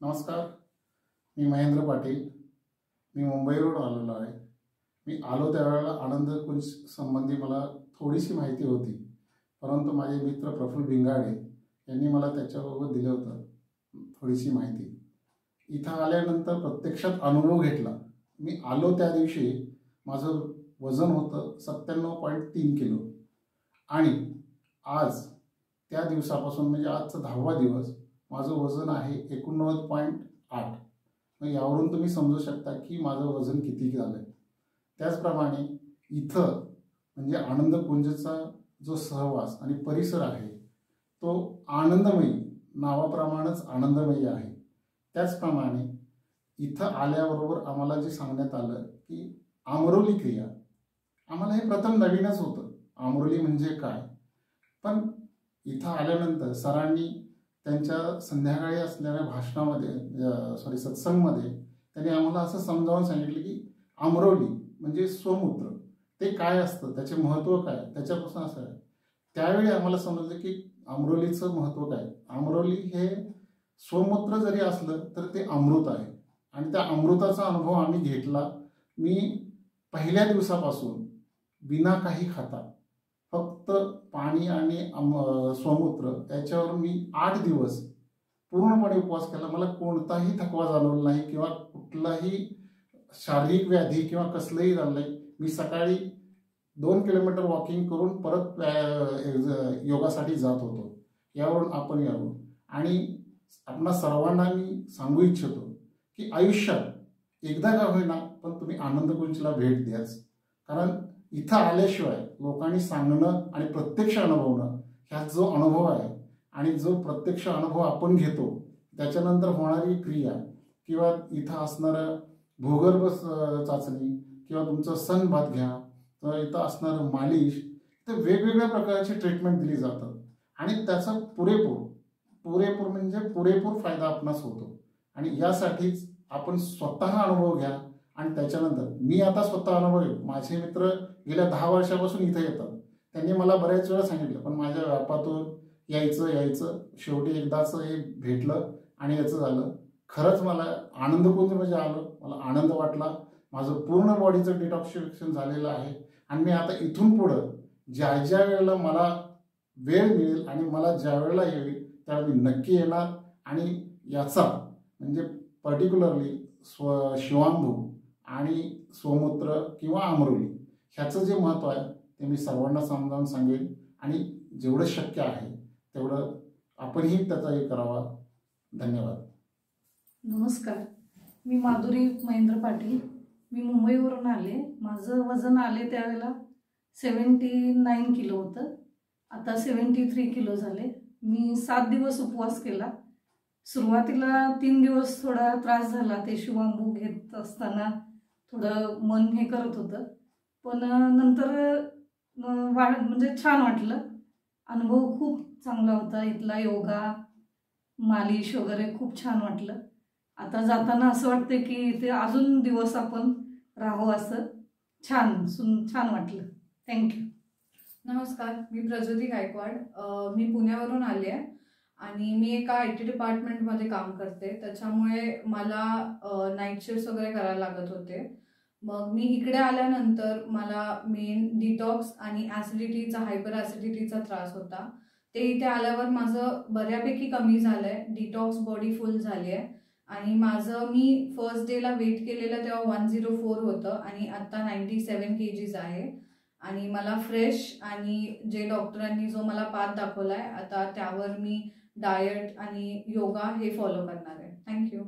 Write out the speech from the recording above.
नमस्कार, मी महेंद्र पाटील. मी मुंबईवरून आलेलो आहे. मी आलो त्यावेळेला आनंद कुंज संबंधी मला थोडीशी माहिती होती, परंतु माझे मित्र प्रफुल्ल भिंगाडे यांनी मला त्याच्याबाबत दिलं होतं थोडीशी माहिती. इथं आल्यानंतर प्रत्यक्षात अनुभव घेतला. मी आलो त्या दिवशी माझं वजन होतं 97.3 किलो आणि आज त्या दिवसापासून म्हणजे आजचा 10वा दिवस माझं वजन आहे 89.8. मग यावरून तुम्ही समजू शकता की माझं वजन किती झालं. त्याचप्रमाणे इथं म्हणजे आनंद कुंजचा जो सहवास आणि परिसर आहे तो आनंदमयी, नावाप्रमाणेच आनंदमयी आहे. त्याचप्रमाणे इथं आल्याबरोबर आम्हाला जे सांगण्यात आलं की आमरोली क्रिया, आम्हाला हे प्रथम नवीनच होतं, आमरोली म्हणजे काय. पण इथं आल्यानंतर सरांनी त्यांच्या संध्याकाळी असणाऱ्या भाषणामध्ये सत्संगमध्ये त्यांनी आम्हाला असं समजावून सांगितलं की आमरोली म्हणजे स्वमूत्र ते काय असतं, त्याचे महत्त्व काय, त्याच्यापासून असं आहे. त्यावेळी आम्हाला समजलं की आमरोलीचं महत्त्व काय. आमरोली हे स्वमूत्र जरी असलं तर ते अमृत आहे आणि त्या अमृताचा अनुभव आम्ही घेतला. मी पहिल्या दिवसापासून बिना काही खाता फक्त पाणी आणि स्वमूत्र याच्यावर मी 8 दिवस पूर्णपणे उपवास केला. मला कोणताही थकवा जाणवला नाही किंवा कुठलाही शारीरिक व्याधी किंवा कसलंही झालं नाही. मी सकाळी 2 किलोमीटर वॉकिंग करून परत योगासाठी जात होतो. यावरून आपण यावं आणि आपणा सर्वांना मी सांगू इच्छितो की आयुष्यात एकदा का होईना पण तुम्ही आनंद कुंजला भेट द्याच. कारण इथं आल्याशिवाय लोकांनी सांगणं आणि प्रत्यक्ष अनुभवणं ह्यात जो अनुभव आहे आणि जो प्रत्यक्ष अनुभव आपण घेतो त्याच्यानंतर होणारी क्रिया किंवा इथं असणारं भूगर्भ चाचणी किंवा तुमचं सनबाथ घ्या, तर इथं असणारं मालिश, तर वेगवेगळ्या प्रकारची ट्रीटमेंट दिली जातात आणि त्याचा पुरेपूर म्हणजे पुरेपूर फायदा आपणास होतो. आणि यासाठीच आपण स्वतः अनुभव घ्या. आणि त्याच्यानंतर मी आता स्वतः अनुभव घेतो. माझे मित्र गेल्या 10 वर्षापासून इथे येतात. त्यांनी मला बऱ्याच वेळा सांगितलं, पण माझ्या व्यापातून यायचं शेवटी एकदाच हे भेटलं आणि याचं झालं. खरंच मला आनंदकुंज म्हणजे आलं, मला आनंद वाटला. माझं पूर्ण बॉडीचं डिटॉक्सिफिकेशन झालेलं आहे आणि मी आता इथून पुढं ज्या वेळेला मला वेळ मिळेल आणि मला ज्या वेळेला येईल त्यावेळी मी नक्की येणार. आणि याचा म्हणजे पर्टिक्युलरली शिवांभू आणि स्वमूत्र किंवा आमरोली ह्याचं जे महत्त्व आहे ते मी सर्वांना समजावून सांगेन आणि जेवढं शक्य आहे तेवढं आपणही त्याचा हे करावा. धन्यवाद. नमस्कार, मी माधुरी महेंद्र पाटील. मी मुंबईवरून आले. माझं वजन आले त्यावेळेला 79 किलो होतं. आता 73 किलो झाले. मी 7 दिवस उपवास केला. सुरुवातीला 3 दिवस थोडा त्रास झाला. ते शिवांबू घेत असताना थोडं मन हे करत होतं, पण नंतर म्हणजे छान वाटलं. अनुभव खूप चांगला होता. इथला योगा, मालिश वगैरे खूप छान वाटलं. आता जाताना असं वाटतं की इथे अजून दिवस आपण राहावं, असं छान वाटलं. थँक्यू. नमस्कार, मी प्रज्योती गायकवाड. मी पुण्यावरून आले आहे आणि मी एका IT डिपार्टमेंटमध्ये काम करते. त्याच्यामुळे मला नाईट शिफ्ट्स वगैरे करायला लागत होते. मग मी इकडे आल्यानंतर मला मेन डिटॉक्स आणि ॲसिडिटीचा, हायपर ॲसिडिटीचा त्रास होता. ते इथे आल्यावर माझं बऱ्यापैकी कमी झालं आहे. डिटॉक्स बॉडी फुल झाली आहे आणि मी फर्स्ट डेला वेट केलेलं तेव्हा 104 होतं आणि आत्ता 97 kgs आहे. आणि मला फ्रेश आणि जे डॉक्टरांनी जो मला पाथ दाखवला आहे आता त्यावर मी डाएट आणि योगा हे फॉलो करणार आहे. थँक्यू.